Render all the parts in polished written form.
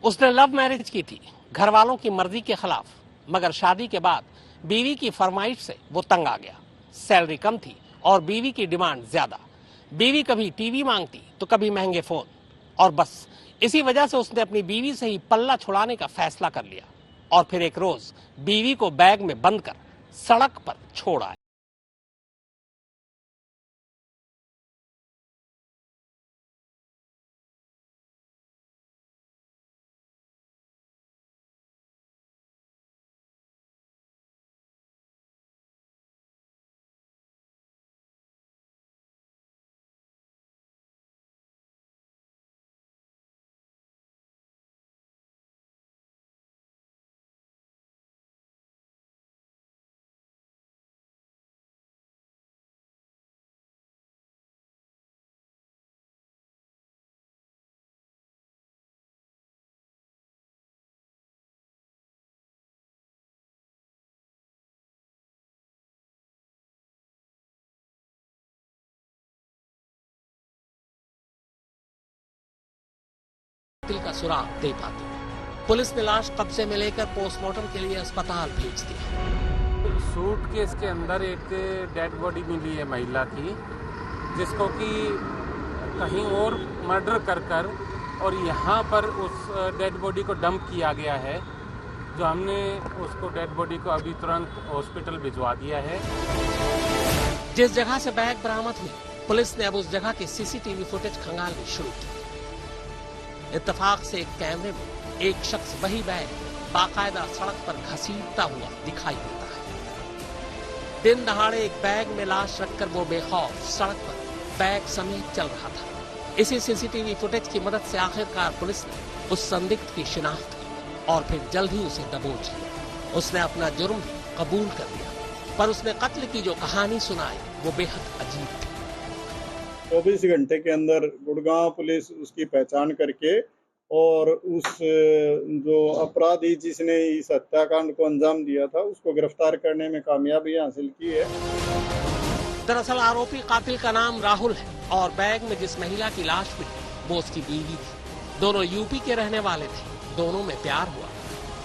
उसने love marriage की थी, घर वालों की मर्जी के खिलाफ, मगर शादी के बाद बीवी की फरमाइश से वो तंग आ गया। सैलरी कम थी और बीवी की डिमांड ज्यादा। बीवी कभी टीवी मांगती तो कभी महंगे फोन, और बस इसी वजह से उसने अपनी बीवी से ही पल्ला छुड़ाने का फैसला कर लिया और फिर एक रोज बीवी को बैग में बंद कर सड़क पर छोड़ आया। दिल का सुराग दे पाती। पुलिस ने लाश कब्जे में लेकर पोस्टमार्टम के लिए अस्पताल भेज दिया। सूटकेस के अंदर एक डेड बॉडी मिली है महिला की, जिसको कि कहीं और मर्डर कर और यहाँ पर उस डेड बॉडी को डंप किया गया है, जो हमने उसको डेड बॉडी को अभी तुरंत हॉस्पिटल भिजवा दिया है। जिस जगह से बैग बरामद हुई, पुलिस ने अब उस जगह की सीसीटीवी फुटेज खंगालनी शुरू की। इत्तेफाक से एक कैमरे में एक शख्स वही बैग बाकायदा सड़क पर घसीटता हुआ दिखाई देता है। दिन दहाड़े एक बैग में लाश रखकर वो बेखौफ सड़क पर बैग समेत चल रहा था। इसी सीसीटीवी फुटेज की मदद से आखिरकार पुलिस ने उस संदिग्ध की शिनाख्त की और फिर जल्द ही उसे दबोच लिया। उसने अपना जुर्म भी कबूल कर लिया, पर उसने कत्ल की जो कहानी सुनाई वो बेहद अजीब थी। 24 घंटे के अंदर गुड़गांव पुलिस उसकी पहचान करके और उस जो अपराधी जिसने इस हत्याकांड को अंजाम दिया था उसको गिरफ्तार करने में कामयाबी हासिल की है। दरअसल आरोपी कातिल का नाम राहुल है और बैग में जिस महिला की लाश मिली वो उसकी बीवी थी। दोनों यूपी के रहने वाले थे। दोनों में प्यार हुआ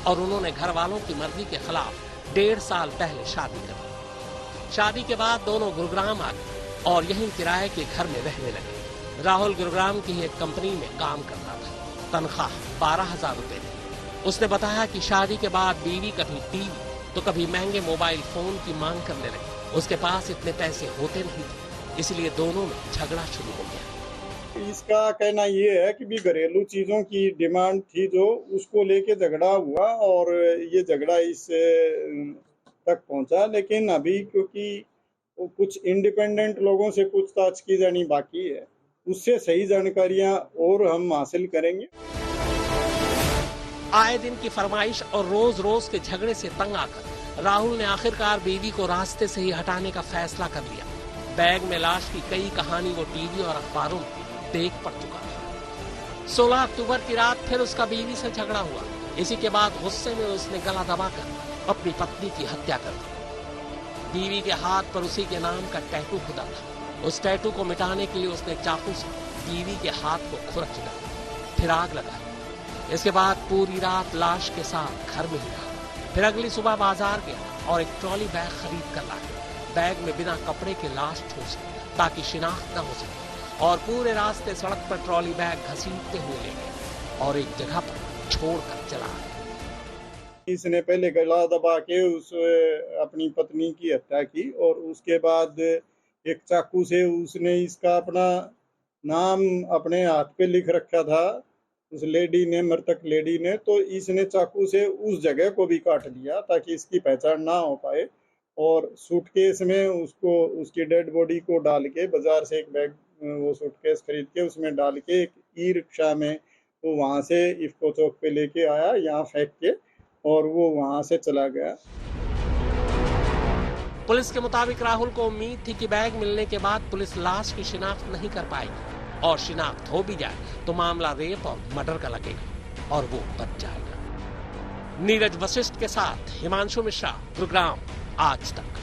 और उन्होंने घर वालों की मर्जी के खिलाफ 1.5 साल पहले शादी कर ली। शादी के बाद दोनों गुरुग्राम आ गए और यहीं किराए के घर में रहने लगे। राहुल गुरुग्राम की एक कंपनी में काम करता था। तनख्वाह 12,000 रुपए थी। उसने बताया कि शादी के बाद बीवी कभी टीवी तो कभी महंगे मोबाइल फोन की मांग करने लगी। उसके पास इतने पैसे होते नहीं थे, इसलिए दोनों में झगड़ा शुरू हो गया। इसका कहना ये है कि भी घरेलू चीजों की डिमांड थी जो उसको लेके झगड़ा हुआ और ये झगड़ा इस तक पहुंचा। लेकिन अभी क्योंकि कुछ इंडिपेंडेंट लोगों से पूछताछ की जानी बाकी है, उससे सही जानकारियां और हम हासिल करेंगे। आए दिन की फरमाइश और रोज रोज के झगड़े से तंग आकर राहुल ने आखिरकार बीवी को रास्ते से ही हटाने का फैसला कर लिया। बैग में लाश की कई कहानी वो टीवी और अखबारों में देख पड़ चुका था। 16 अक्टूबर की रात फिर उसका बीवी से झगड़ा हुआ। इसी के बाद गुस्से में उसने गला दबाकर अपनी पत्नी की हत्या कर दी। बीवी के हाथ पर उसी के नाम का टैटू खुदा था। उस टैटू को मिटाने के लिए उसने चाकू से बीवी के हाथ को खुरच डाला, फिर आग लगाई। इसके बाद पूरी रात लाश के साथ घर में ही रहा। फिर अगली सुबह बाजार गया और एक ट्रॉली बैग खरीद कर लाया। बैग में बिना कपड़े के लाश ठूसी ताकि शिनाख्त न हो सके और पूरे रास्ते सड़क पर ट्रॉली बैग घसीटते हुए ले गया और एक जगह पर छोड़कर चला गया। इसने पहले गला दबा के उस अपनी पत्नी की हत्या की और उसके बाद एक चाकू से उसने इसका अपना नाम अपने हाथ पे लिख रखा था उस लेडी ने, मृतक लेडी ने। तो इसने चाकू से उस जगह को भी काट दिया ताकि इसकी पहचान ना हो पाए और सूटकेस में उसको उसकी डेड बॉडी को डाल के बाजार से एक बैग वो सूटकेस खरीद के उसमें डाल के एक ई रिक्शा में वो वहां से इफ्को चौक पे लेके आया, यहाँ फेंक के, और वो वहां से चला गया। पुलिस के मुताबिक राहुल को उम्मीद थी कि बैग मिलने के बाद पुलिस लाश की शिनाख्त नहीं कर पाएगी और शिनाख्त हो भी जाए तो मामला रेप और मर्डर का लगेगा और वो बच जाएगा। नीरज वशिष्ठ के साथ हिमांशु मिश्रा, गुरुग्राम, आज तक।